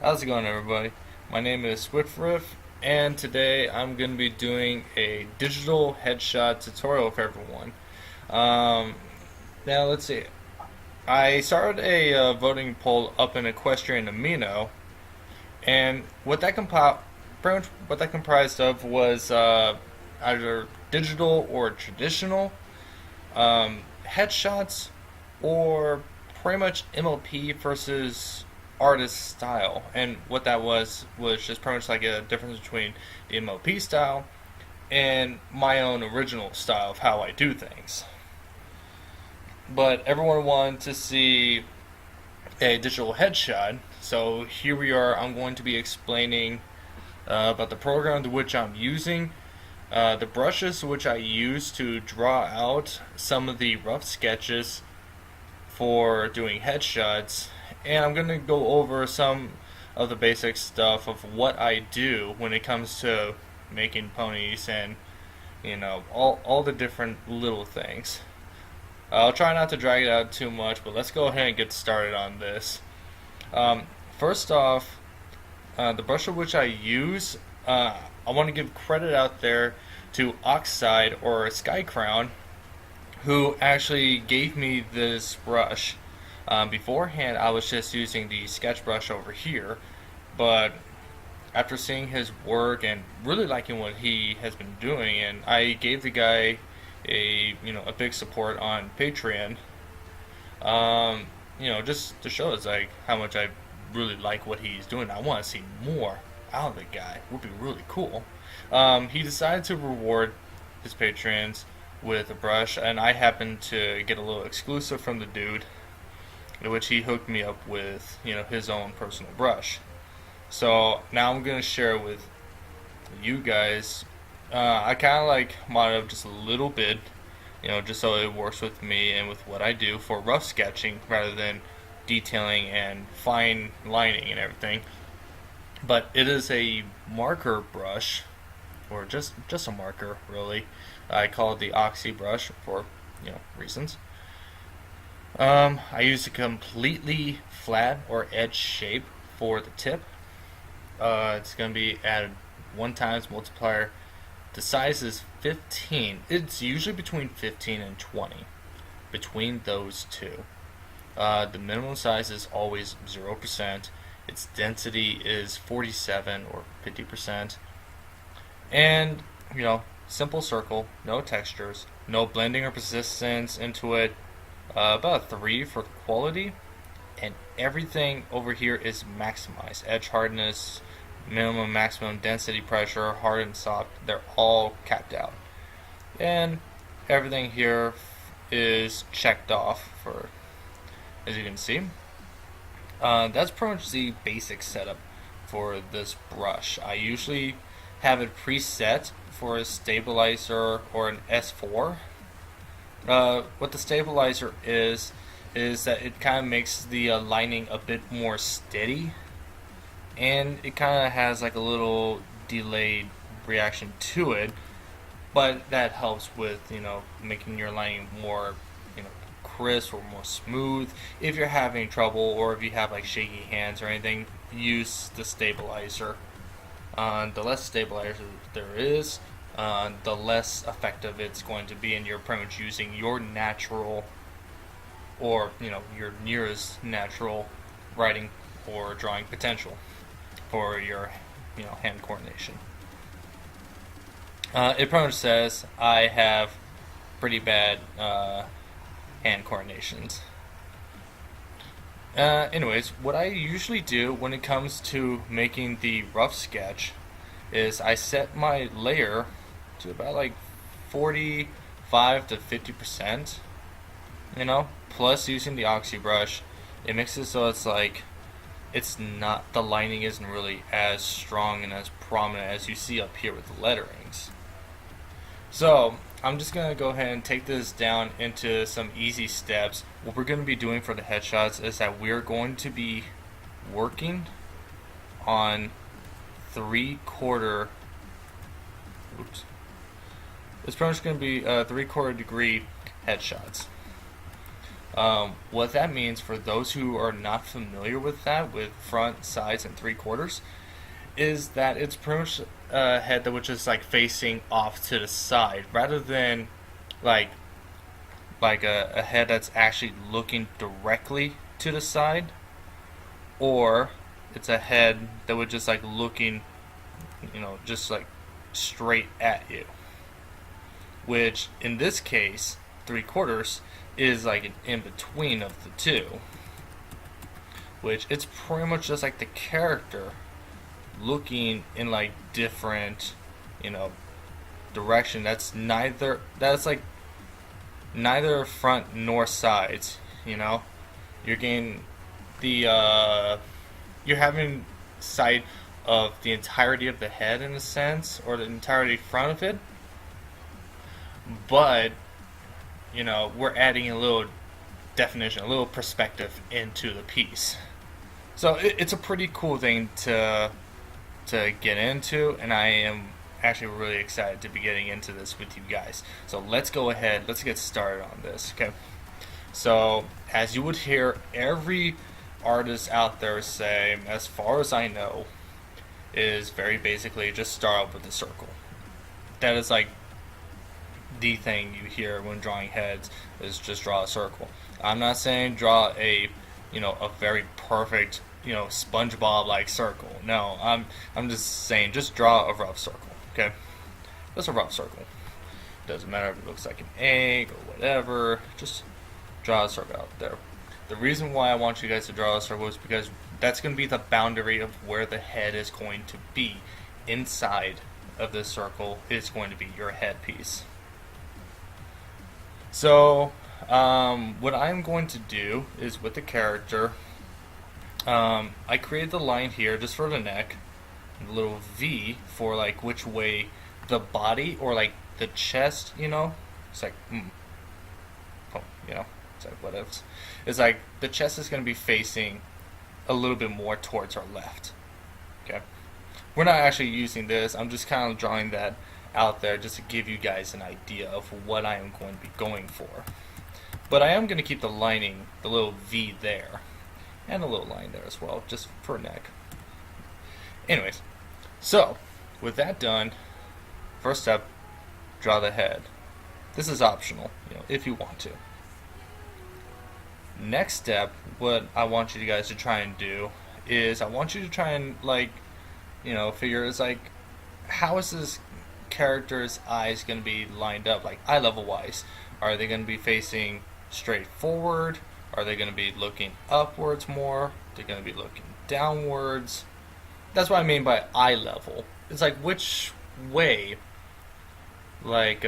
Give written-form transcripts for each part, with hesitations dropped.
How's it going, everybody? My name is Swiftriff, and today I'm going to be doing a digital headshot tutorial for everyone. Um, Now, let's see. I started a voting poll up in Equestrian Amino, and pretty much what that comprised of was either digital or traditional headshots, or pretty much MLP versus artist style. And what that was just pretty much like a difference between the MLP style and my own original style of how I do things. But everyone wanted to see a digital headshot, so here we are. I'm going to be explaining about the program to which I'm using, the brushes which I use to draw out some of the rough sketches for doing headshots, and I'm going to go over some of the basic stuff of what I do when it comes to making ponies and all the different little things. I'll try not to drag it out too much, but let's go ahead and get started on this. First off, the brush of which I use, I want to give credit out there to Oxide or Sky Crown, who actually gave me this brush. Beforehand, I was just using the sketch brush over here, but after seeing his work and really liking what he has been doing, and I gave the guy a big support on Patreon, just to show us like how much I really like what he's doing. I want to see more out of the guy. It would be really cool. He decided to reward his patrons with a brush, and I happened to get a little exclusive from the dude, in which he hooked me up with his own personal brush. So now I'm gonna share with you guys. I kind of like mod up just a little bit, just so it works with me and with what I do for rough sketching rather than detailing and fine lining and everything. But it is a marker brush, or just a marker, really. I call it the Oxy brush for reasons. I use a completely flat or edge shape for the tip. It's going to be at 1 times multiplier. The size is 15. It's usually between 15 and 20. Between those two. The minimum size is always 0%. Its density is 47 or 50%. And, simple circle, no textures, no blending or persistence into it. About a 3 for quality. And everything over here is maximized. Edge hardness, minimum, maximum density, pressure, hard and soft, they're all capped out. And everything here is checked off for, as you can see. That's pretty much the basic setup for this brush. I usually have it preset for a stabilizer or an S4. What the stabilizer is that it kind of makes the lining a bit more steady, and it kind of has like a little delayed reaction to it, but that helps with making your lining more crisp or more smooth. If you're having trouble, or if you have like shaky hands or anything, use the stabilizer. The less stabilizer there is, the less effective it's going to be, and you're pretty much using your natural, or your nearest natural writing or drawing potential for your hand coordination. It pretty much says I have pretty bad hand coordinations. Anyways, what I usually do when it comes to making the rough sketch is I set my layer to about like 45 to 50%, plus using the Oxy brush. It makes it so it's like the lining isn't really as strong and as prominent as you see up here with the letterings. So I'm just going to go ahead and take this down into some easy steps. What we're going to be doing for the headshots is that we're going to be working on 3/4. It's pretty much going to be 3/4 degree headshots. What that means for those who are not familiar with that, with front, sides, and 3/4, is that it's pretty much a head that was just like facing off to the side, rather than like a head that's actually looking directly to the side, or it's a head that was just like looking, just like straight at you. Which in this case, 3/4 is like an in between of the two. Which it's pretty much just like the character looking in like different, direction. That's like neither front nor sides. You're getting you're having sight of the entirety of the head in a sense, or the entirety front of it, but we're adding a little definition, a little perspective into the piece. So it's a pretty cool thing to get into, and I am actually really excited to be getting into this with you guys. So let's go ahead, let's get started on this. Okay, so as you would hear every artist out there say, as far as I know, is very basically just start off with a circle. That is like the thing you hear when drawing heads, is just draw a circle. I'm not saying draw a very perfect SpongeBob like circle. No, I'm just saying just draw a rough circle. Okay, just a rough circle. Doesn't matter if it looks like an egg or whatever. Just draw a circle out there. The reason why I want you guys to draw a circle is because that's going to be the boundary of where the head is going to be. Inside of this circle is going to be your headpiece. So, what I'm going to do is with the character, I created the line here just for the neck, a little V for like which way the body or like the chest, it's like, it's like what else? It's like the chest is going to be facing a little bit more towards our left. Okay, we're not actually using this. I'm just kind of drawing that out there just to give you guys an idea of what I am going to be going for. But I am going to keep the lining, the little V there, and a little line there as well, just for neck. Anyways, so with that done, first step, draw the head. This is optional, if you want to. Next step, what I want you guys to try and do is I want you to try and figure is like, how is this character's eyes going to be lined up, like eye level wise? Are they going to be facing straight forward? Are they going to be looking upwards more? They're going to be looking downwards. That's what I mean by eye level. It's like which way, like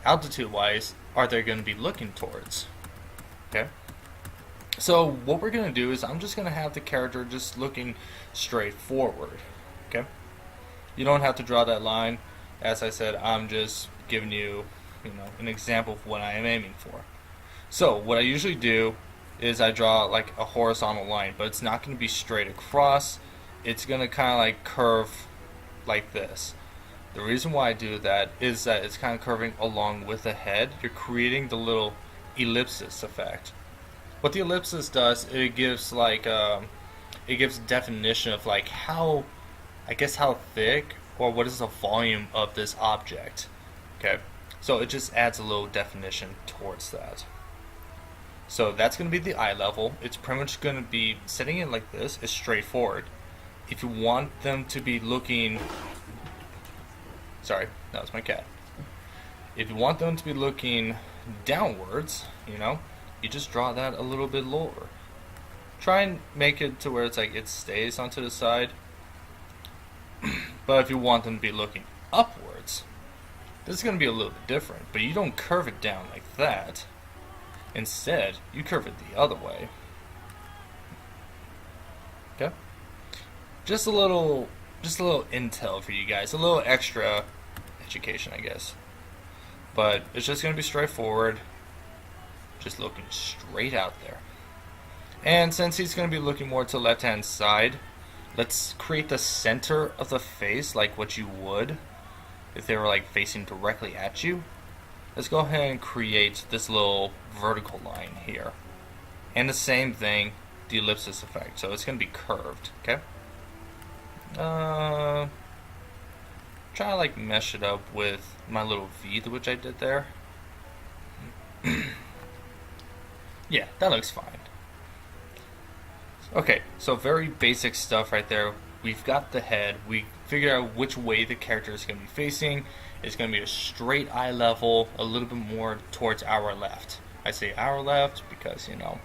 altitude wise, are they going to be looking towards? Okay, so what we're going to do is I'm just going to have the character just looking straight forward. Okay, you don't have to draw that line. As I said, I'm just giving you, an example of what I am aiming for. So what I usually do is I draw like a horizontal line, but it's not going to be straight across. It's going to kind of like curve like this. The reason why I do that is that it's kind of curving along with the head. You're creating the little ellipsis effect. What the ellipsis does, it gives like it gives definition of like how thick or what is the volume of this object. Okay, so it just adds a little definition towards that. So that's going to be the eye level. It's pretty much going to be setting it like this. It's straightforward. If you want them to be looking, sorry, that was my cat. If you want them to be looking downwards, you just draw that a little bit lower. Try and make it to where it's like it stays onto the side. But if you want them to be looking upwards, this is going to be a little bit different. But you don't curve it down like that. Instead, you curve it the other way. Okay? Just a little intel for you guys, a little extra education, I guess. But it's just going to be straightforward, just looking straight out there. And since he's going to be looking more to the left-hand side, let's create the center of the face like what you would if they were like facing directly at you. let's go ahead and create this little vertical line here. And the same thing, the ellipsis effect. So it's going to be curved, okay? Try to like mesh it up with my little V, which I did there. Yeah, that looks fine. Okay, so very basic stuff right there. We've got the head. We figured out which way the character is going to be facing. It's going to be a straight eye level, a little bit more towards our left. I say our left because, you know,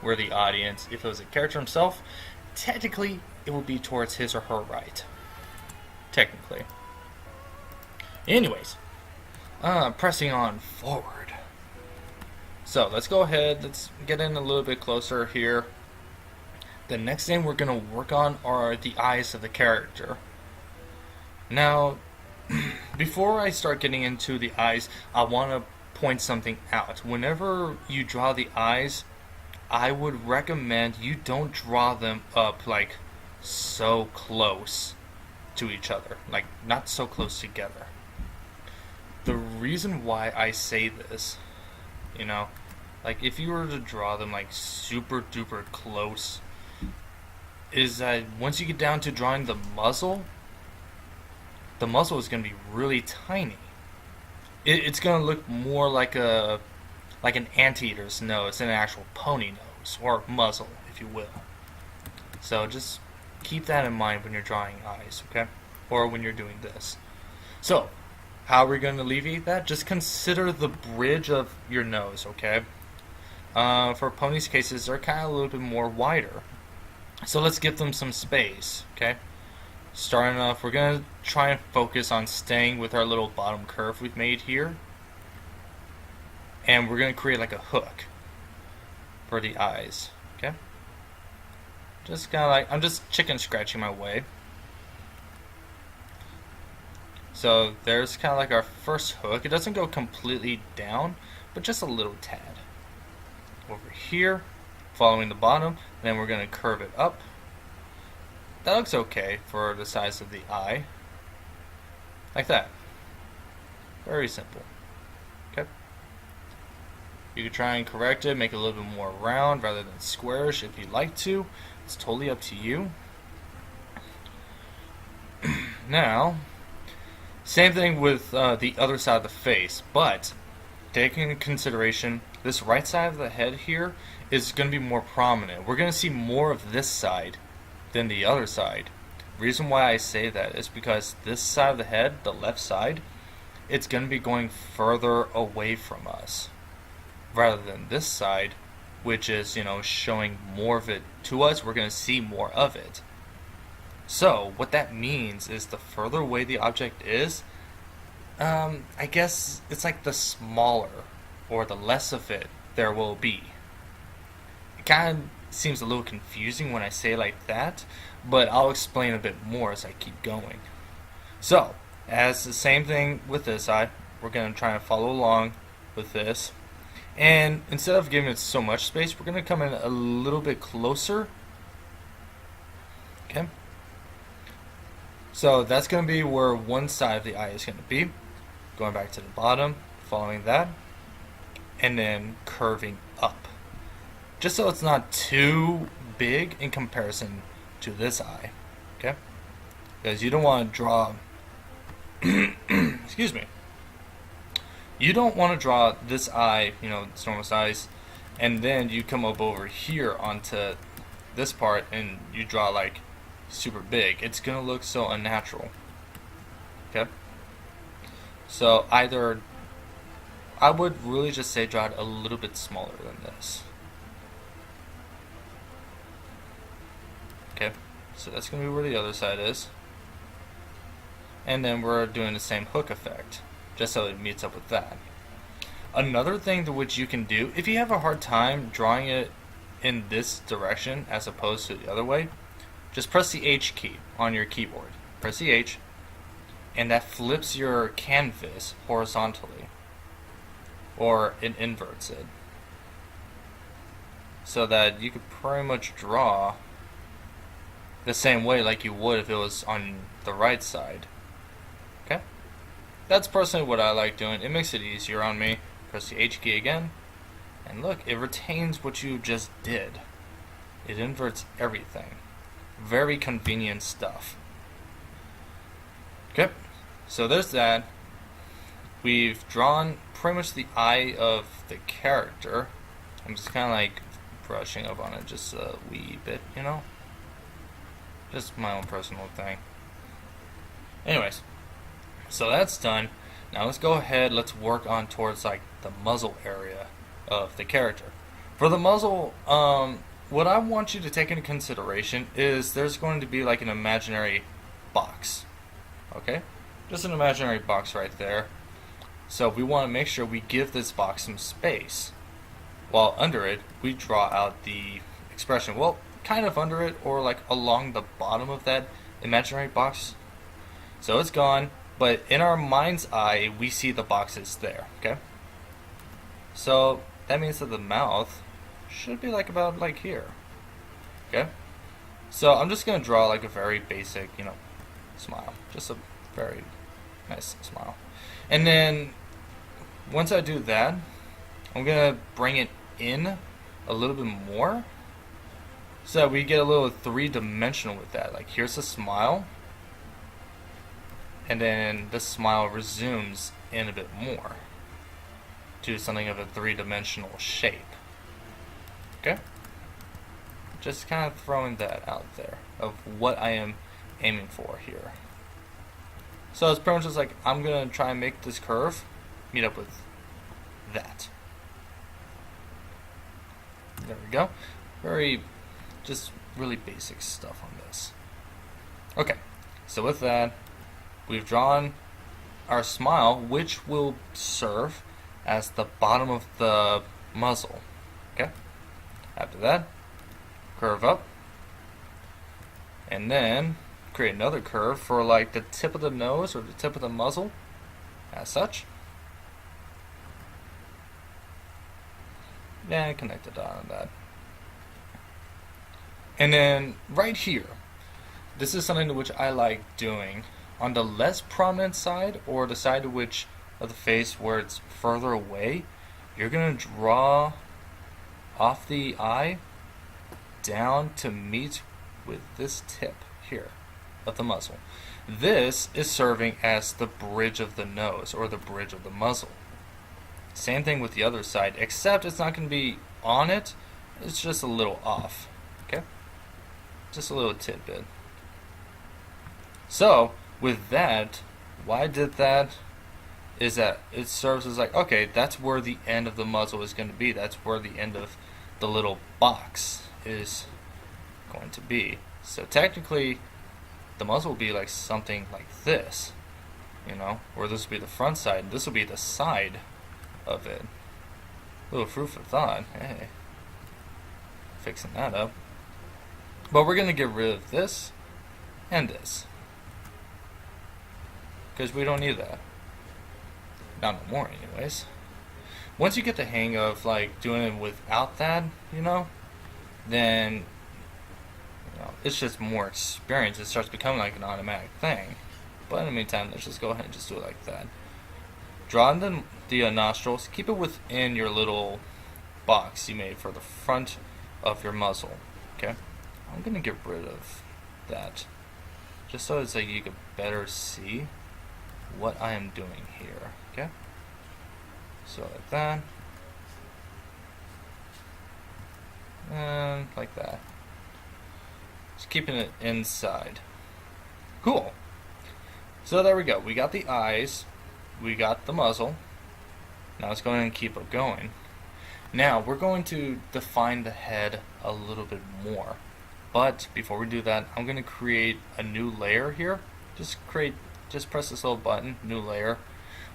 we're the audience. If it was a character himself, technically it would be towards his or her right. Technically. Anyways, pressing on forward. So let's go ahead, let's get in a little bit closer here. The next thing we're going to work on are the eyes of the character. Now, before I start getting into the eyes, I want to point something out. Whenever you draw the eyes, I would recommend you don't draw them up like so close to each other. Like, not so close together. The reason why I say this, you know, like if you were to draw them like super duper close, is that once you get down to drawing the muzzle is going to be really tiny. It's going to look more like an anteater's nose than an actual pony nose, or muzzle, if you will. So just keep that in mind when you're drawing eyes, okay? Or when you're doing this. So, how are we going to alleviate that? Just consider the bridge of your nose, okay? For ponies' cases, they're kind of a little bit more wider. So let's give them some space, okay? Starting off, we're going to try and focus on staying with our little bottom curve we've made here. And we're going to create like a hook for the eyes, okay? Just kind of like, I'm just chicken scratching my way. So there's kind of like our first hook. It doesn't go completely down, but just a little tad. Over here, following the bottom, and then we're going to curve it up. That looks okay for the size of the eye. Like that. Very simple. Okay. You can try and correct it, make it a little bit more round rather than squarish if you'd like to. It's totally up to you. Now, same thing with the other side of the face, but taking into consideration this right side of the head here is going to be more prominent. We're going to see more of this side than the other side. Reason why I say that is because this side of the head, the left side, it's going to be going further away from us rather than this side, which is, you know, showing more of it to us. We're going to see more of it. So what that means is the further away the object is, I guess it's like the smaller or the less of it there will be. It kind of seems a little confusing when I say it like that, but I'll explain a bit more as I keep going. So, as the same thing with this eye, we're going to try and follow along with this. And instead of giving it so much space, we're going to come in a little bit closer. Okay? So that's going to be where one side of the eye is going to be. Going back to the bottom, following that, and then curving up. Just so it's not too big in comparison to this eye. Okay? Because you don't want to draw excuse me. You don't want to draw this eye, you know, its normal size, and then you come up over here onto this part and you draw like super big. It's gonna look so unnatural. Okay? So either I would really just say draw it a little bit smaller than this. Okay? So that's gonna be where the other side is. And then we're doing the same hook effect, just so it meets up with that. Another thing to which you can do, if you have a hard time drawing it in this direction as opposed to the other way, just press the H key on your keyboard. Press the H, and that flips your canvas horizontally, or it inverts it, so that you could pretty much draw the same way like you would if it was on the right side. Okay? That's personally what I like doing. It makes it easier on me. Press the H key again, and look, it retains what you just did. It inverts everything. Very convenient stuff. Okay, so there's that. We've drawn pretty much the eye of the character. I'm just kind of like brushing up on it just a wee bit, you know? Just my own personal thing. Anyways, so that's done. Now let's go ahead, let's work on towards like the muzzle area of the character. For the muzzle, what I want you to take into consideration is there's going to be like an imaginary box. Okay? Just an imaginary box right there. So we want to make sure we give this box some space. While under it, we draw out the expression. Well, kind of under it or like along the bottom of that imaginary box. So it's gone, but in our mind's eye, we see the boxes there. Okay? So that means that the mouth should be like about like here. Okay? So I'm just going to draw like a very basic, you know, smile. Just a very nice smile. And then once I do that, I'm going to bring it in a little bit more so that we get a little three-dimensional with that. Like here's a smile, and then the smile resumes in a bit more to something of a three-dimensional shape. Okay? Just kind of throwing that out there of what I am aiming for here. So it's pretty much just like I'm going to try and make this curve meet up with that. There we go. Very, just really basic stuff on this. Okay, so with that, we've drawn our smile, which will serve as the bottom of the muzzle. Okay? After that, curve up, and then create another curve for like the tip of the nose or the tip of the muzzle, as such. And connect the dot on that. And then right here, this is something which I like doing on the less prominent side, or the side of the face where it's further away. You're gonna draw off the eye down to meet with this tip here of the muzzle. This is serving as the bridge of the nose or the bridge of the muzzle. Same thing with the other side, except it's not going to be on it, it's just a little off. Okay? Just a little tidbit. So, with that, why I did that is that it serves as like, okay, that's where the end of the muzzle is going to be. That's where the end of the little box is going to be. So technically, the muzzle will be like something like this, you know, or this will be the front side, this will be the side of it. A little food for thought. Hey, fixing that up. But we're gonna get rid of this and this because we don't need that. Not no more, anyways. Once you get the hang of like doing it without that, you know, then it's just more experience. It starts becoming like an automatic thing. But in the meantime, let's just go ahead and just do it like that. Draw in the nostrils. Keep it within your little box you made for the front of your muzzle. Okay? I'm going to get rid of that. Just so it's like you can better see what I am doing here. Okay? So like that. And like that. Just keeping it inside. Cool. So there we go. We got the eyes. We got the muzzle. Now let's go ahead and keep it going. Now we're going to define the head a little bit more. But before we do that, I'm going to create a new layer here. Just press this little button, new layer,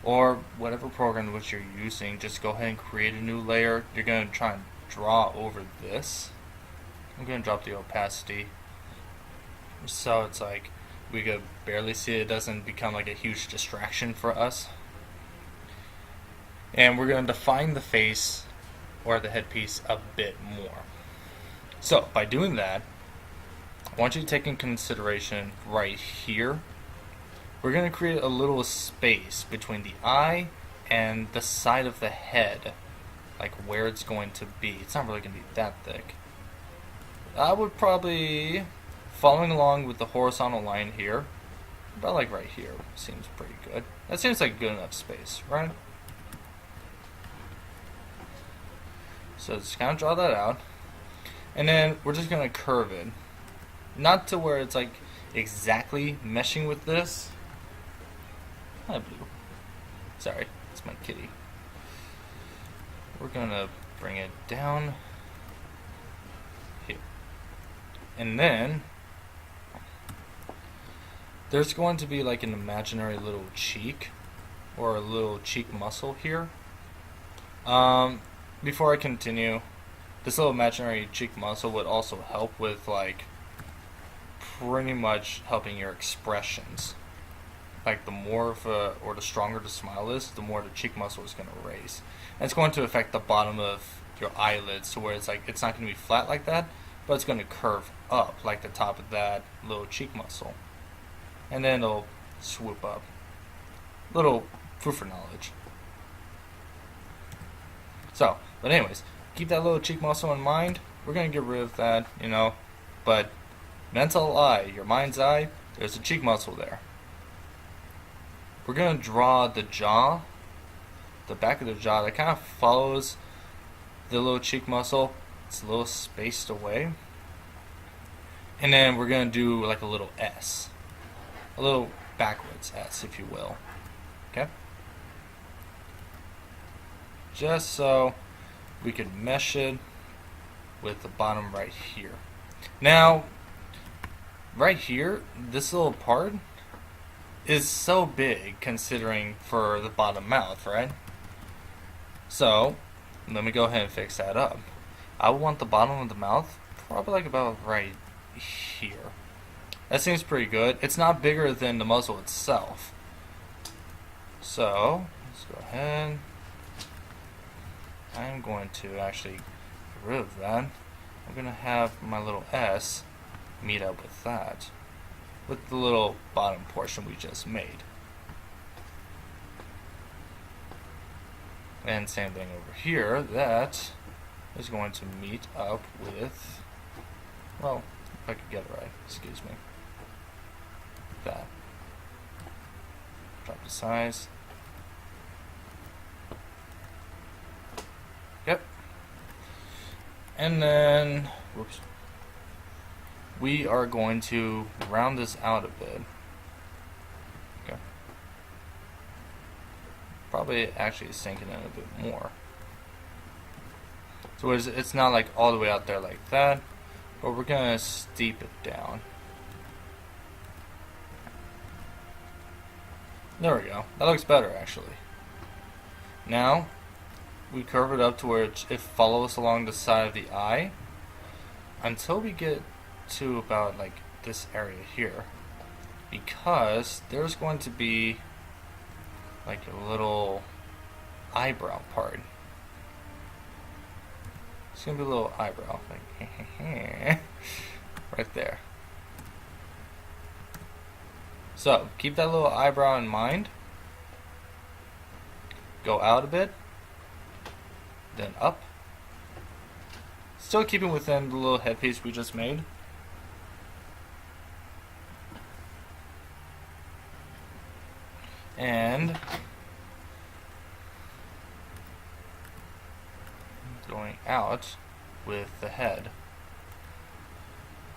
or whatever program which you're using. Just go ahead and create a new layer. You're going to try and draw over this. I'm going to drop the opacity so it's like we could barely see it. It doesn't become like a huge distraction for us. And we're going to define the face or the headpiece a bit more. So by doing that, I want you to take in consideration right here we're going to create a little space between the eye and the side of the head, like where it's going to be. It's not really going to be that thick. I would probably, following along with the horizontal line here, about like right here, seems pretty good. That seems like good enough space, right? So just kind of draw that out. And then we're just going to curve it. Not to where it's like exactly meshing with this. Hi, Blue. Sorry, it's my kitty. We're going to bring it down here. And then there's going to be like an imaginary little cheek or a little cheek muscle here. Before I continue, this little imaginary cheek muscle would also help with like pretty much helping your expressions. Like the more of a, or the stronger the smile is, the more the cheek muscle is going to raise. And it's going to affect the bottom of your eyelids to where it's like it's not going to be flat like that, but it's going to curve up like the top of that little cheek muscle. And then it'll swoop up. Little food for knowledge. So, but anyways, keep that little cheek muscle in mind. We're going to get rid of that, you know, but mental eye, your mind's eye, there's a cheek muscle there. We're going to draw the jaw, the back of the jaw that kind of follows the little cheek muscle. It's a little spaced away. And then we're going to do like a little S. A little backwards S, if you will. Okay? Just so we can mesh it with the bottom right here. Now, right here, this little part is so big considering for the bottom mouth, right? So, let me go ahead and fix that up. I want the bottom of the mouth probably like about right here. That seems pretty good. It's not bigger than the muzzle itself. So, let's go ahead. I'm going to actually get rid of that. I'm going to have my little S meet up with that, with the little bottom portion we just made. And same thing over here, that is going to meet up with, well, if I could get it right, excuse me, that. Drop the size. Yep. And then, whoops, we are going to round this out a bit. Okay. Probably actually sink it in a bit more. So it's not like all the way out there like that, but we're gonna steep it down. There we go. That looks better actually. Now we curve it up to where it follows along the side of the eye until we get to about like this area here, because there's going to be like a little eyebrow part. It's gonna be a little eyebrow, like right there. So keep that little eyebrow in mind. Go out a bit, then up. Still keeping within the little headpiece we just made. And going out with the head,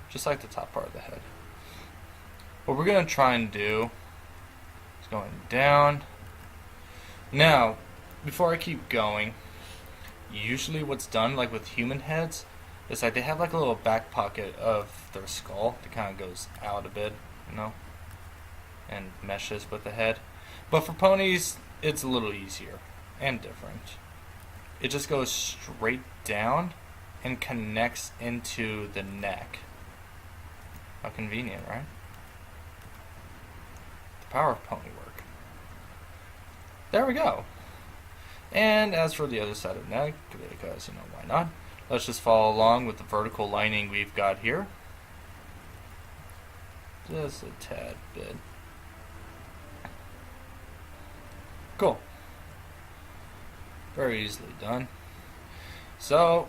just like the top part of the head. What we're going to try and do is going down. Now, before I keep going, usually what's done, like with human heads, is like they have like a little back pocket of their skull that kind of goes out a bit, you know, and meshes with the head. But for ponies, it's a little easier and different. It just goes straight down and connects into the neck. How convenient, right? The power of pony work. There we go. And as for the other side of the neck, because, you know, why not? Let's just follow along with the vertical lining we've got here. Just a tad bit. Cool. Very easily done. So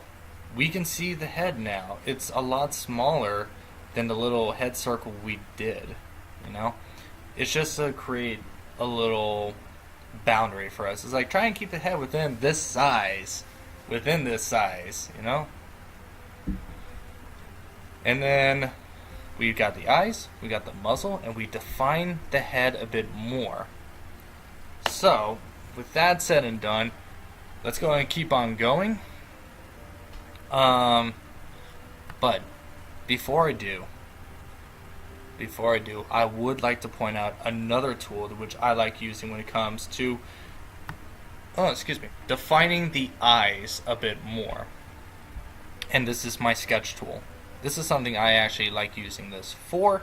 we can see the head now. It's a lot smaller than the little head circle we did, you know? It's just to create a little boundary for us. It's like, try and keep the head within this size, you know? And then we got the eyes, we got the muzzle, and we define the head a bit more. So, with that said and done, let's go ahead and keep on going. But before I do, I would like to point out another tool which I like using when it comes to defining the eyes a bit more. And this is my sketch tool. This is something I actually like using this for,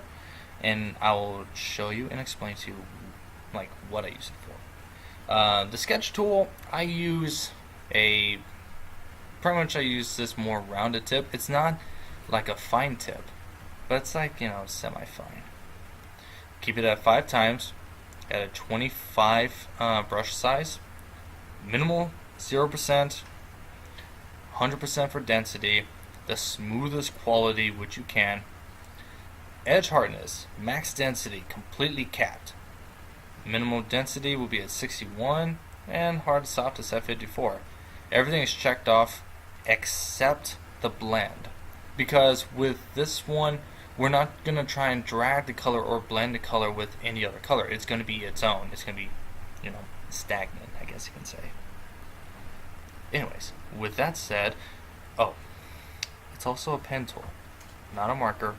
and I will show you and explain to you like what I use it for. The sketch tool, I use I use this more rounded tip. It's not like a fine tip, but it's like, you know, semi-fine. Keep it at 5 times at a 25 brush size. Minimal 0%, 100% for density, the smoothest quality which you can. Edge hardness, max density, completely capped. Minimal density will be at 61, and hard to soft is at 54. Everything is checked off except the blend, because with this one we're not going to try and drag the color or blend the color with any other color. It's going to be its own. It's going to be, you know, stagnant, I guess you can say. Anyways, with that said, it's also a pen tool. Not a marker,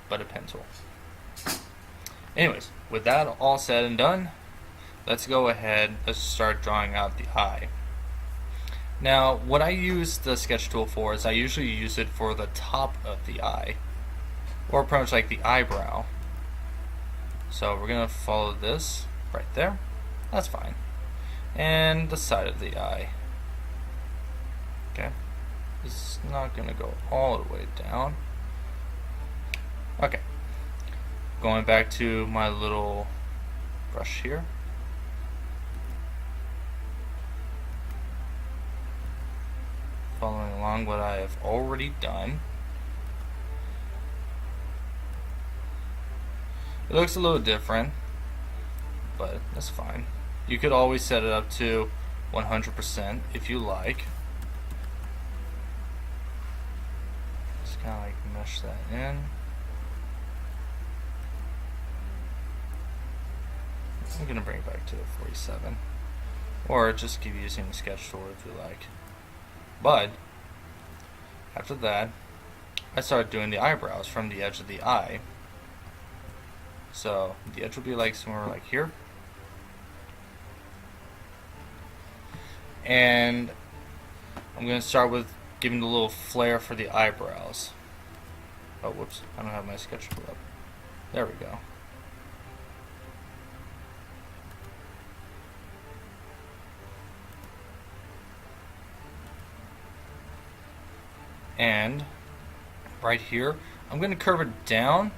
but a pen tool. Anyways, with that all said and done, let's go ahead, let's start drawing out the eye. Now, what I use the sketch tool for is I usually use it for the top of the eye, or pretty much like the eyebrow. So we're going to follow this right there. That's fine. And the side of the eye. Okay. It's not going to go all the way down. Okay. Going back to my little brush here. Following along what I have already done. It looks a little different, but that's fine. You could always set it up to 100% if you like. Just kind of like mesh that in. I'm going to bring it back to 47. Or just keep using the sketch tool if you like. But after that, I started doing the eyebrows from the edge of the eye. So the edge will be like somewhere like here. And I'm going to start with giving the little flare for the eyebrows. Oh, whoops, I don't have my sketch tool up. There we go. And right here, I'm going to curve it down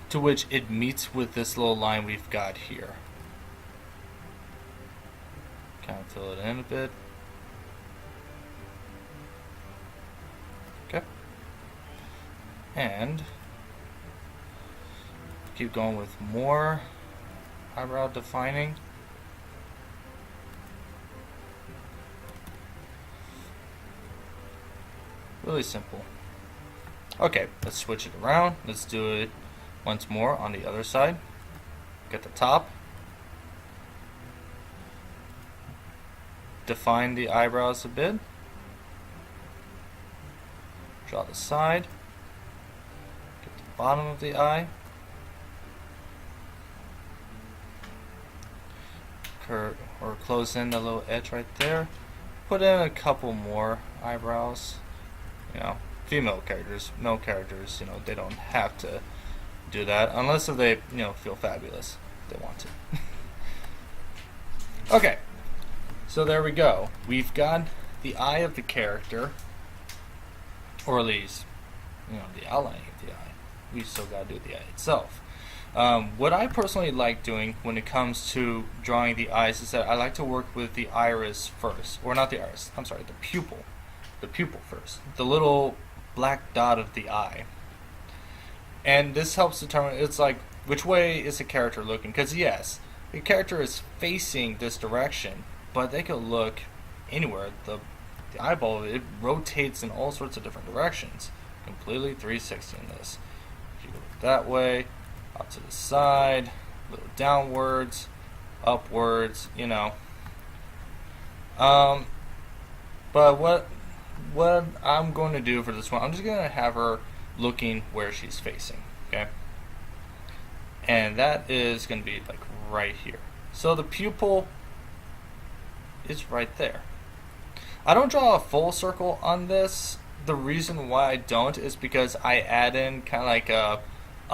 to which it meets with this little line we've got here. Kind of fill it in a bit. Okay. And keep going with more eyebrow defining. Really simple. Okay, let's switch it around. Let's do it once more on the other side. Get the top. Define the eyebrows a bit. Draw the side. Get the bottom of the eye. Curve or close in the little edge right there. Put in a couple more eyebrows. You know, female characters, male characters, you know, they don't have to do that unless if they, you know, feel fabulous. If they want to. Okay, so there we go. We've got the eye of the character, or at least, you know, the outlining of the eye. We still got to do the eye itself. What I personally like doing when it comes to drawing the eyes is that I like to work with the iris first, or not the iris, I'm sorry, the pupil. The pupil first, the little black dot of the eye. And this helps determine, it's like, which way is the character looking? Because yes, the character is facing this direction, but they could look anywhere. The eyeball, it rotates in all sorts of different directions. Completely 360 in this. If you go that way, out to the side, a little downwards, upwards, you know. But what I'm going to do for this one, I'm just going to have her looking where she's facing, okay? And that is going to be like right here. So the pupil is right there. I don't draw a full circle on this. The reason why I don't is because I add in kind of like a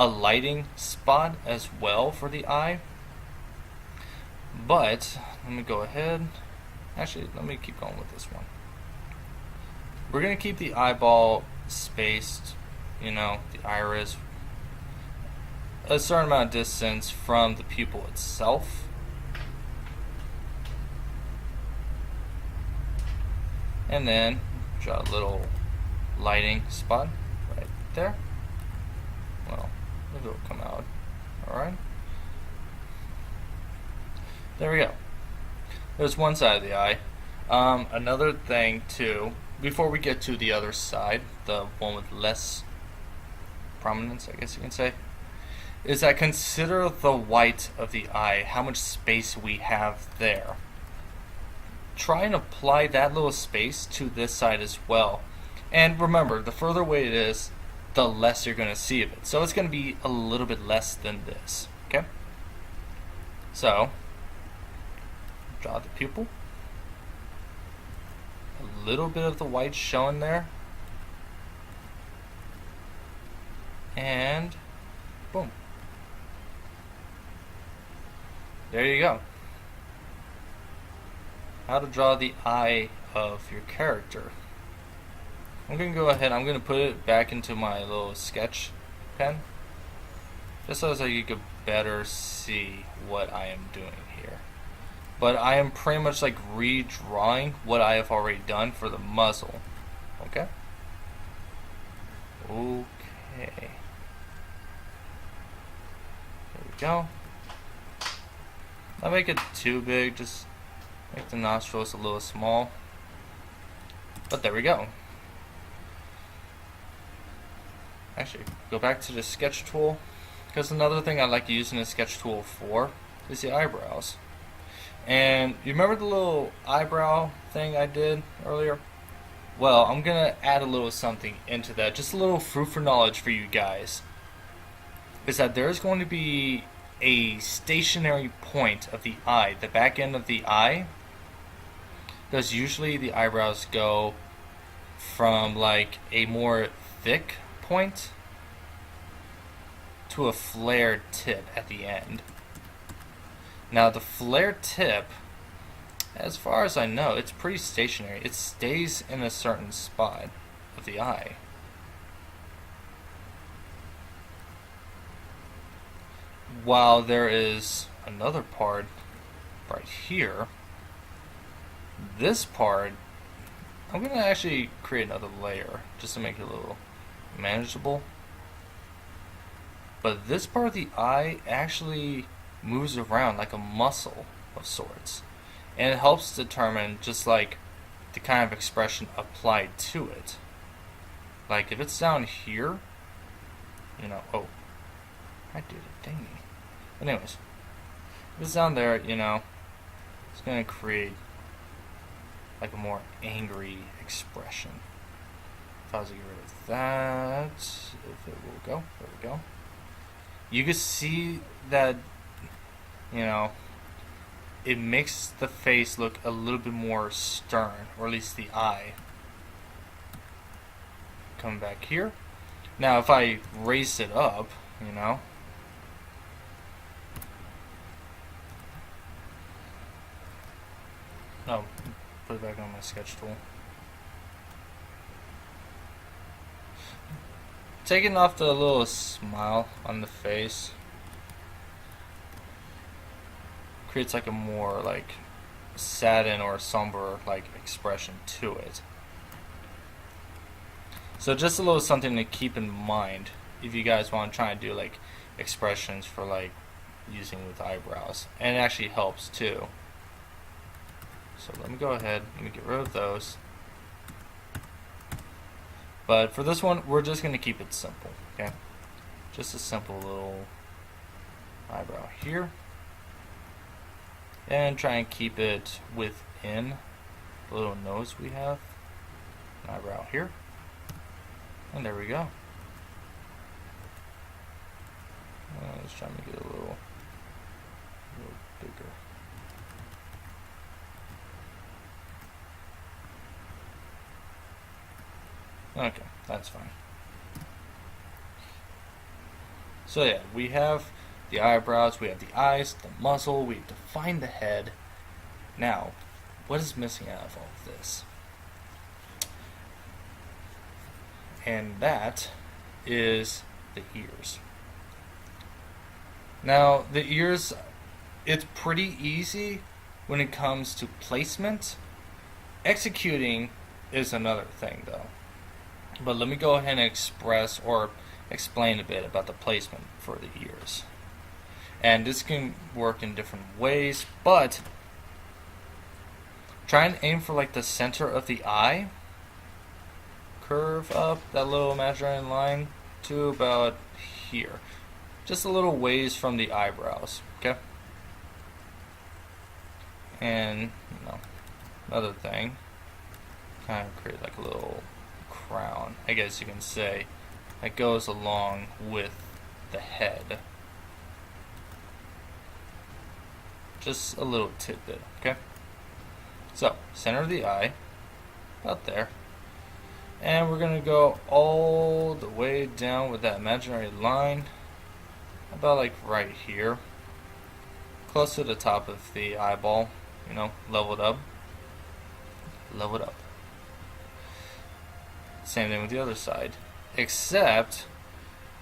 lighting spot as well for the eye. But let me go ahead. Actually, let me keep going with this one. We're going to keep the eyeball spaced, you know, the iris, a certain amount of distance from the pupil itself. And then draw a little lighting spot right there. Well, maybe it'll come out. Alright. There we go. There's one side of the eye. Another thing too, before we get to the other side, the one with less prominence, I guess you can say, is that consider the white of the eye, how much space we have there. Try and apply that little space to this side as well. And remember, the further away it is, the less you're going to see of it. So it's going to be a little bit less than this. Okay? So, draw the pupil. A little bit of the white showing there. And boom. There you go. How to draw the eye of your character. I'm going to go ahead, I'm going to put it back into my little sketch pen, just so that you could better see what I am doing here. But I am pretty much like redrawing what I have already done for the muzzle. Okay? Okay. There we go. Not make it too big, just make the nostrils a little small. But there we go. Actually, go back to the sketch tool, because another thing I like using the sketch tool for is the eyebrows. And you remember the little eyebrow thing I did earlier? Well, I'm going to add a little something into that, just a little food for knowledge for you guys. Is that there's going to be a stationary point of the eye, the back end of the eye, because usually the eyebrows go from like a more thick point to a flared tip at the end. Now the flared tip, as far as I know, it's pretty stationary. It stays in a certain spot of the eye. While there is another part right here, this part, I'm going to actually create another layer just to make it a little manageable. But this part of the eye actually moves around like a muscle of sorts, and it helps determine just like the kind of expression applied to it. Like if it's down here, you know, oh, I did a thingy. But anyways, if it's down there, you know, it's going to create like a more angry expression. If I was to get rid of that, if it will go, there we go. You can see that, you know, it makes the face look a little bit more stern, or at least the eye. Come back here. Now if I raise it up, you know, oh, put it back on my sketch tool. Taking off the little smile on the face, creates like a more like sadden or somber like expression to it. So just a little something to keep in mind if you guys want to try and do like expressions for like using with eyebrows, and it actually helps too. So let me go ahead, let me get rid of those. But for this one, we're just going to keep it simple, okay? Just a simple little eyebrow here. And try and keep it within the little nose we have. An eyebrow here. And there we go. Let's try and make it a little bigger. Okay, that's fine. So yeah, we have the eyebrows, we have the eyes, the muzzle, we've defined the head. Now, what is missing out of all of this? And that is the ears. Now, the ears, it's pretty easy when it comes to placement. Executing is another thing though. But let me go ahead and express or explain a bit about the placement for the ears. And this can work in different ways, but try and aim for like the center of the eye. Curve up that little imaginary line to about here. Just a little ways from the eyebrows, okay? And another thing, kind of create like a little crown, I guess you can say, that goes along with the head. Just a little tidbit, okay? So, center of the eye, about there. And we're going to go all the way down with that imaginary line, about like right here, close to the top of the eyeball, level it up. Level it up. Same thing with the other side, except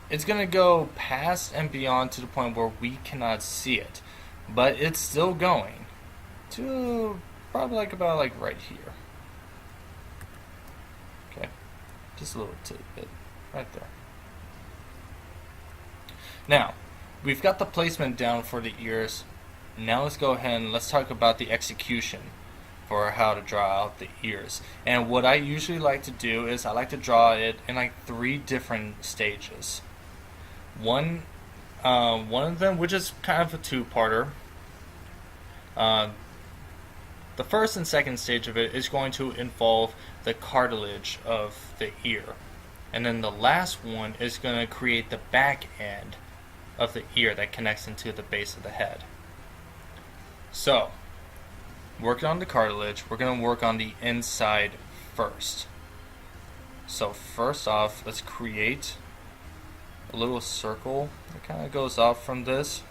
it's going to go past and beyond to the point where we cannot see it, but it's still going to probably like about like right here. Okay, just a little tidbit right there. Now, we've got the placement down for the ears. Now let's go ahead and let's talk about the execution for how to draw out the ears. And what I usually like to do is I like to draw it in like 3 different stages. One of them, which is kind of a two-parter. The first and second stage of it is going to involve the cartilage of the ear. And then the last one is going to create the back end of the ear that connects into the base of the head. So, working on the cartilage, we're going to work on the inside first. So first off, let's create a little circle that kind of goes off from this.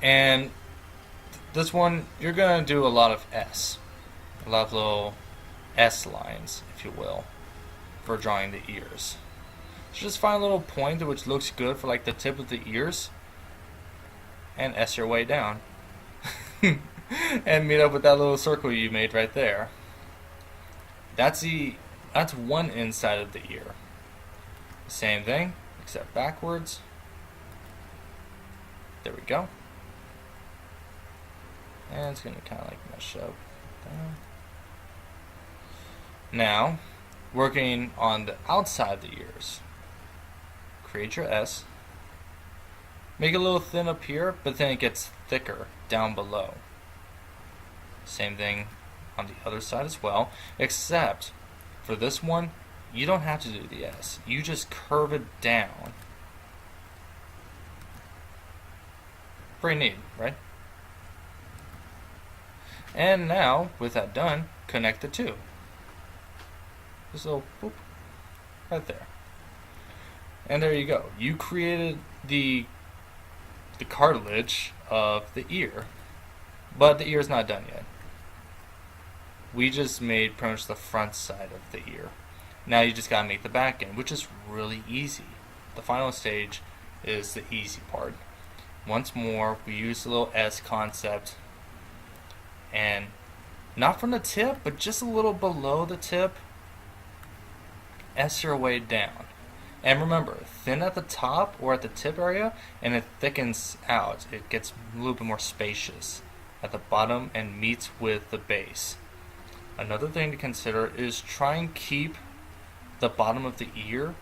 And this one, you're going to do a lot of S. A lot of little S lines, if you will, for drawing the ears. So just find a little point which looks good for like the tip of the ears, and S your way down. And meet up with that little circle you made right there. That's one inside of the ear. Same thing, except backwards. There we go. And it's going to kind of like mesh up. Now, working on the outside of the ears. Create your S. Make it a little thin up here, but then it gets thicker down below. Same thing on the other side as well, except for this one, you don't have to do the S. You just curve it down. Pretty neat, right? And now, with that done, connect the two. Just a little boop, right there. And there you go. You created the cartilage of the ear, but the ear is not done yet. We just made pretty much the front side of the ear. Now you just gotta make the back end, which is really easy. The final stage is the easy part. once more, we use the little S concept, and not from the tip, but just a little below the tip, S your way down. And remember, thin at the top or at the tip area, and it thickens out. It gets a little bit more spacious at the bottom and meets with the base. Another thing to consider is try and keep the bottom of the ear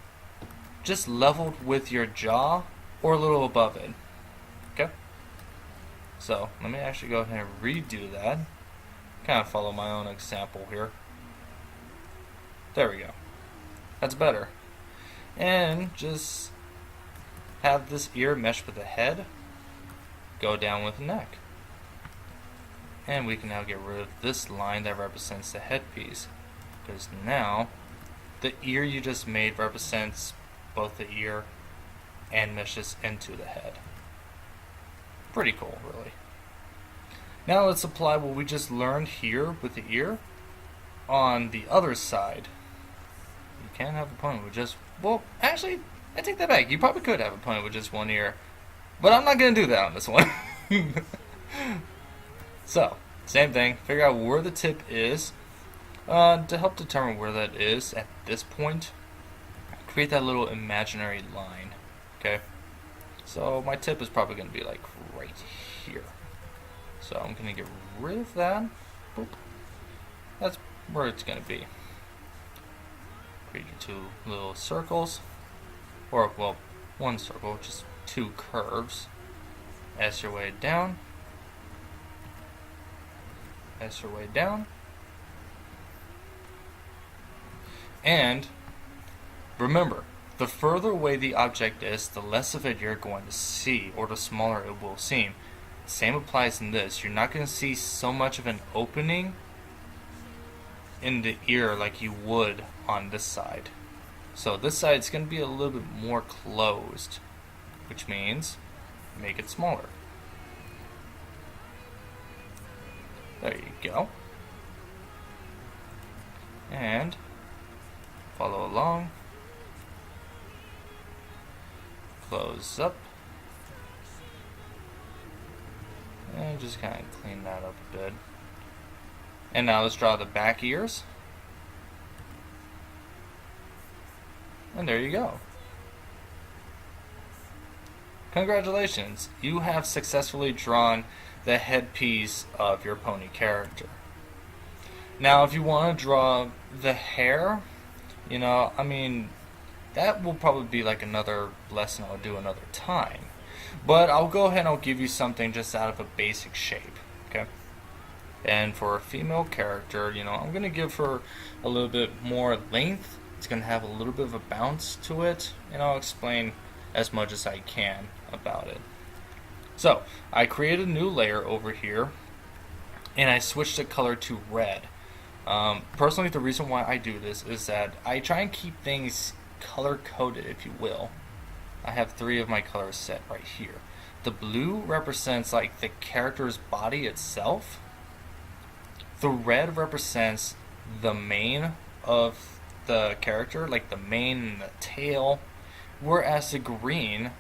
just leveled with your jaw or a little above it. Okay? So, let me actually go ahead and redo that. Kind of follow my own example here. There we go. That's better. And just have this ear mesh with the head, go down with the neck. And we can now get rid of this line that represents the headpiece, because now the ear you just made represents both the ear and meshes into the head. Pretty cool, really. Now let's apply what we just learned here with the ear on the other side. You can have a pony with just, well, actually, I take that back. You probably could have a pony with just one ear, but I'm not going to do that on this one. So, same thing. Figure out where the tip is. To help determine where that is at this point, create that little imaginary line. Okay? So, my tip is probably going to be like right here. So, I'm going to get rid of that. Boop. That's where it's going to be. Create your two little circles. Or, well, one circle, just two curves. S your way down. S your way down. And remember, the further away the object is, the less of it you're going to see, or the smaller it will seem. Same applies in this. You're not going to see so much of an opening in the ear like you would on this side. So this side is going to be a little bit more closed, which means make it smaller. There you go. And follow along. Close up. And just kind of clean that up a bit. And now let's draw the back ears. And there you go. Congratulations, you have successfully drawn the headpiece of your pony character. Now, if you want to draw the hair, you know, I mean, that will probably be like another lesson I'll do another time. But I'll go ahead and I'll give you something just out of a basic shape, okay? And for a female character, you know, I'm going to give her a little bit more length. It's going to have a little bit of a bounce to it, and I'll explain as much as I can about it. So, I created a new layer over here, and I switched the color to red. Personally, the reason why I do this is that I try and keep things color-coded, if you will. I have 3 of my colors set right here. The blue represents like the character's body itself. The red represents the mane of the character, like the mane and the tail. Whereas the green,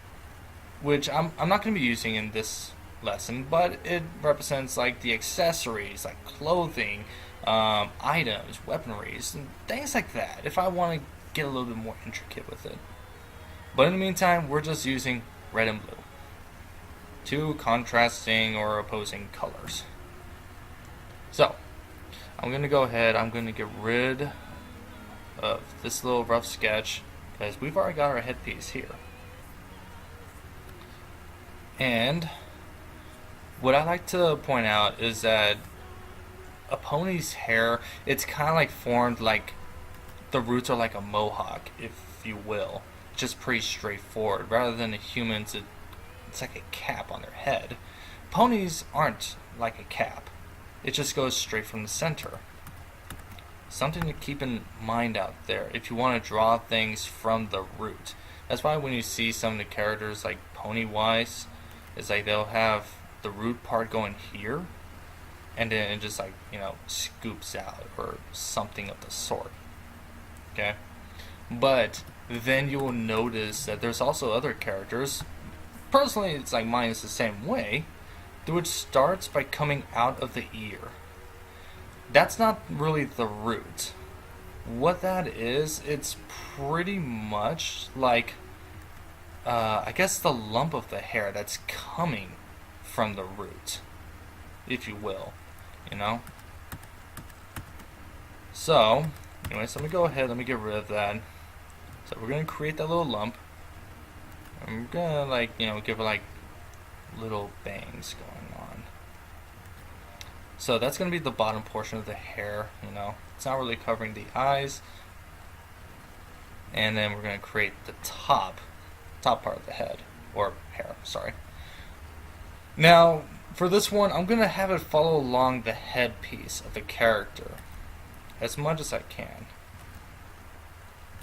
which I'm not going to be using in this lesson, but it represents like the accessories, like clothing, items, weaponries, and things like that, if I want to get a little bit more intricate with it. But in the meantime, we're just using red and blue. 2 contrasting or opposing colors. So, I'm going to go ahead, I'm going to get rid of this little rough sketch, because we've already got our headpiece here. And what I like to point out is that a pony's hair, it's kind of like formed like the roots are like a mohawk, if you will. Just pretty straightforward. Rather than a human's, it's like a cap on their head. Ponies aren't like a cap. It just goes straight from the center. Something to keep in mind out there if you want to draw things from the root. That's why when you see some of the characters like pony-wise, it's like they'll have the root part going here, and then it just like, you know, scoops out or something of the sort. Okay? But then you will notice that there's also other characters, personally, it's like mine is the same way, which starts by coming out of the ear. That's not really the root. What that is, it's pretty much like, I guess the lump of the hair that's coming from the root, if you will, you know? So, anyways, let me go ahead, let me get rid of that. So we're going to create that little lump. And we're going to, like, you know, give it, like, little bangs going on. So that's going to be the bottom portion of the hair, you know. It's not really covering the eyes. And then we're going to create the top part of the head, or hair, sorry. Now, for this one, I'm going to have it follow along the headpiece of the character as much as I can.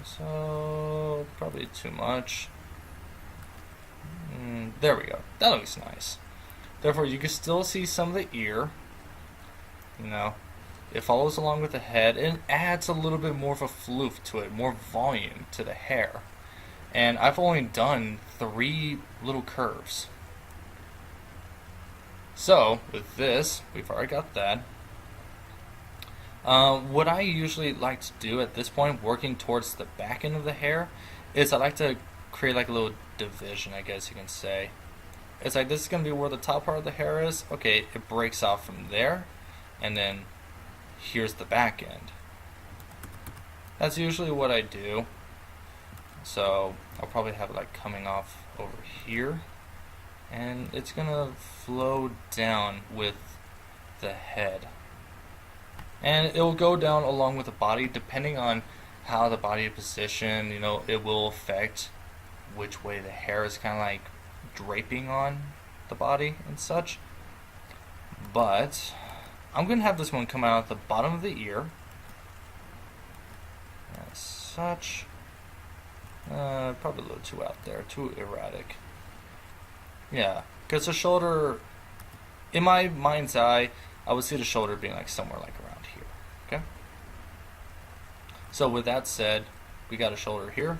So, probably too much. There we go. That looks nice. Therefore, you can still see some of the ear. You know, it follows along with the head and adds a little bit more of a floof to it, more volume to the hair. And I've only done 3 little curves. So, with this, we've already got that. What I usually like to do at this point, working towards the back end of the hair, is I like to create like a little division, I guess you can say. It's like this is going to be where the top part of the hair is. Okay, it breaks off from there, and then here's the back end. That's usually what I do. So I'll probably have it like coming off over here, and it's going to flow down with the head. And it will go down along with the body, depending on how the body is positioned. You know, it will affect which way the hair is kind of like draping on the body and such. But I'm going to have this one come out at the bottom of the ear, as such. Probably a little too out there, too erratic. Yeah, because the shoulder, in my mind's eye, I would see the shoulder being like somewhere like around here. Okay. So with that said, we got a shoulder here,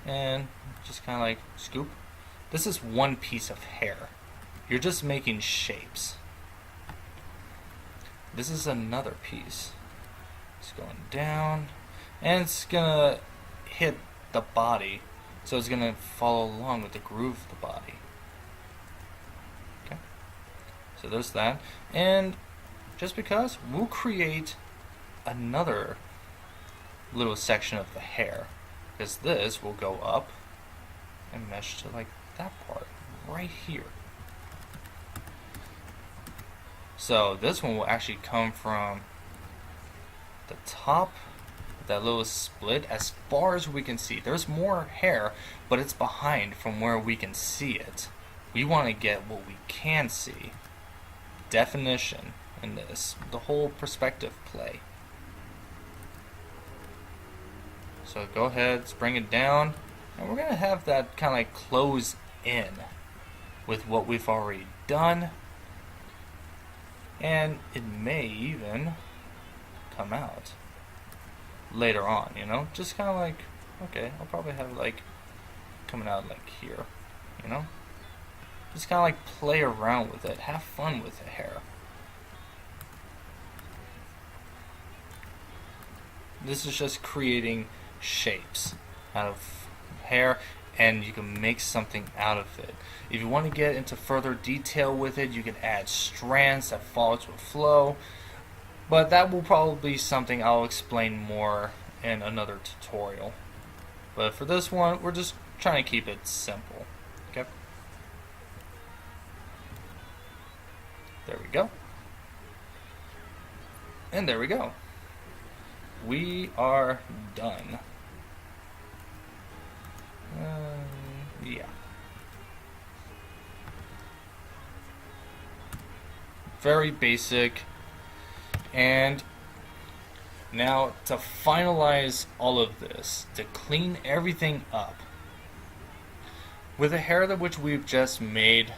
and just kind of like scoop. This is one piece of hair. You're just making shapes. This is another piece. It's going down, and it's gonna hit the body, so it's gonna follow along with the groove of the body. Okay. So there's that, and just because, we'll create another little section of the hair, because this will go up and mesh to like that part right here. So this one will actually come from the top, that little split, as far as we can see. There's more hair, but it's behind from where we can see it. We want to get what we can see. Definition in this, the whole perspective play. So go ahead, bring it down, and we're going to have that kind of like close in with what we've already done. And it may even come out later on, you know? Just kind of like, okay, I'll probably have it like coming out like here, you know? Just kind of like play around with it, have fun with the hair. This is just creating shapes out of hair, and you can make something out of it. If you want to get into further detail with it, you can add strands that follow to a flow, but that will probably be something I'll explain more in another tutorial. But for this one, we're just trying to keep it simple. Okay. There we go. And there we go. We are done. Yeah. Very basic. And now to finalize all of this, to clean everything up, with the hair that which we've just made,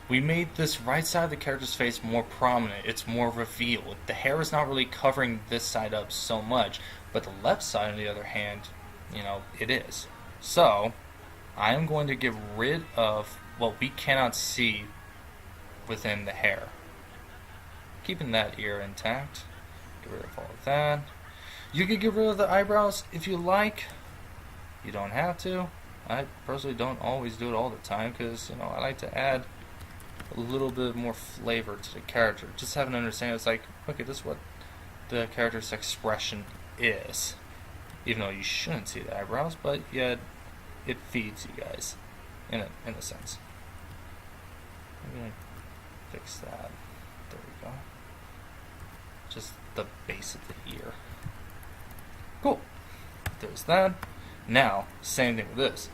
we made this right side of the character's face more prominent. It's more revealed. The hair is not really covering this side up so much, but the left side, on the other hand, you know, it is. So I am going to get rid of what we cannot see within the hair. Keeping that ear intact. Get rid of all of that. You can get rid of the eyebrows if you like. You don't have to. I personally don't always do it all the time because, I like to add a little bit more flavor to the character. Just have an understanding. It's like, okay, this is what the character's expression is. Even though you shouldn't see the eyebrows, but yet it feeds you guys in a sense. I'm gonna fix that. There we go. Just the base of the ear. Cool. There's that. Now, same thing with this.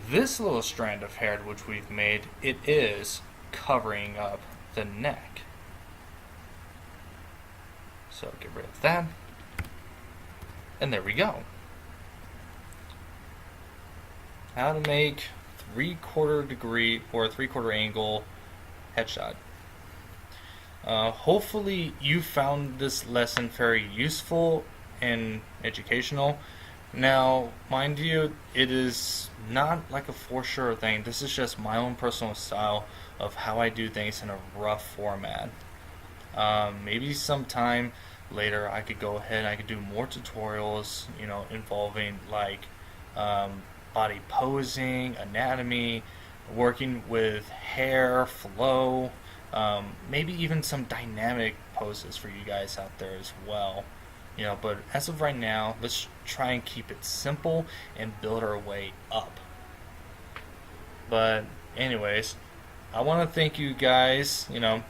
This little strand of hair which we've made, it is covering up the neck. So get rid of that. And there we go. How to make 3/4 degree or 3/4 angle headshot. Hopefully you found this lesson very useful and educational. Now, mind you, it is not like a for sure thing. This is just my own personal style of how I do things in a rough format. Maybe sometime later I could go ahead and I could do more tutorials, involving like body posing, anatomy, working with hair, flow, maybe even some dynamic poses for you guys out there as well. But as of right now, let's try and keep it simple and build our way up. But anyways, I want to thank you guys, kind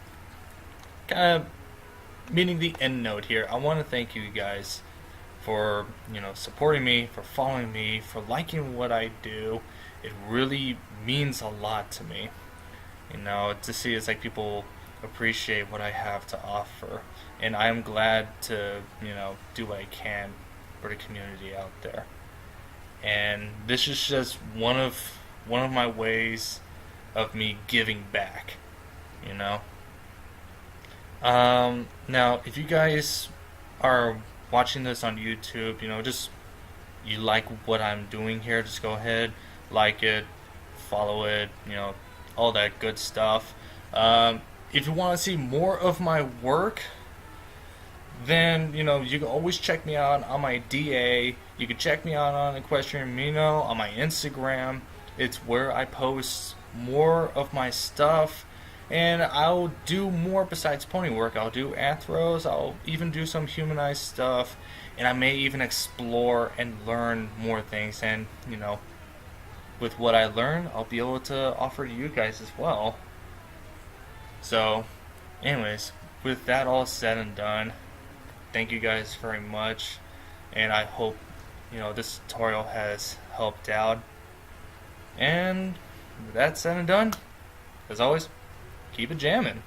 of meeting the end note here. I want to thank you guys for, supporting me, for following me, for liking what I do. It really means a lot to me, to see it's like people appreciate what I have to offer. And I am glad to, do what I can for the community out there. And this is just one of my ways of me giving back, Now, if you guys are watching this on YouTube, just you like what I'm doing here, just go ahead, like it, follow it, all that good stuff. If you want to see more of my work, then, you can always check me out on my DA. You can check me out on Equestrian Amino, on my Instagram. It's where I post more of my stuff. And I'll do more besides pony work. I'll do anthros. I'll even do some humanized stuff. And I may even explore and learn more things. And, with what I learn, I'll be able to offer to you guys as well. So, anyways, with that all said and done, thank you guys very much. And I hope, this tutorial has helped out. And with that said and done, as always, keep it jamming.